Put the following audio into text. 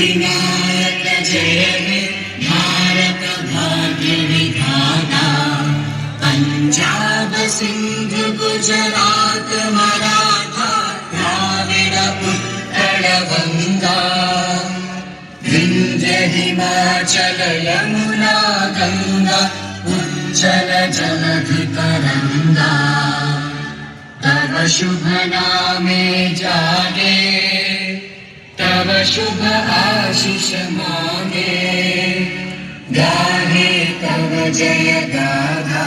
विनायक जय हे भारत भाग्य विधाता। पंजाब सिंध गुजरात मराठा द्राविड उत्कल गंगा। विंध्य हिमाचल यमुना गंगा उज्जल जलधि तरंगा। तव शुभ नामे जागे तव शुभ आशीष मांगे। गाहे तव जय गाथा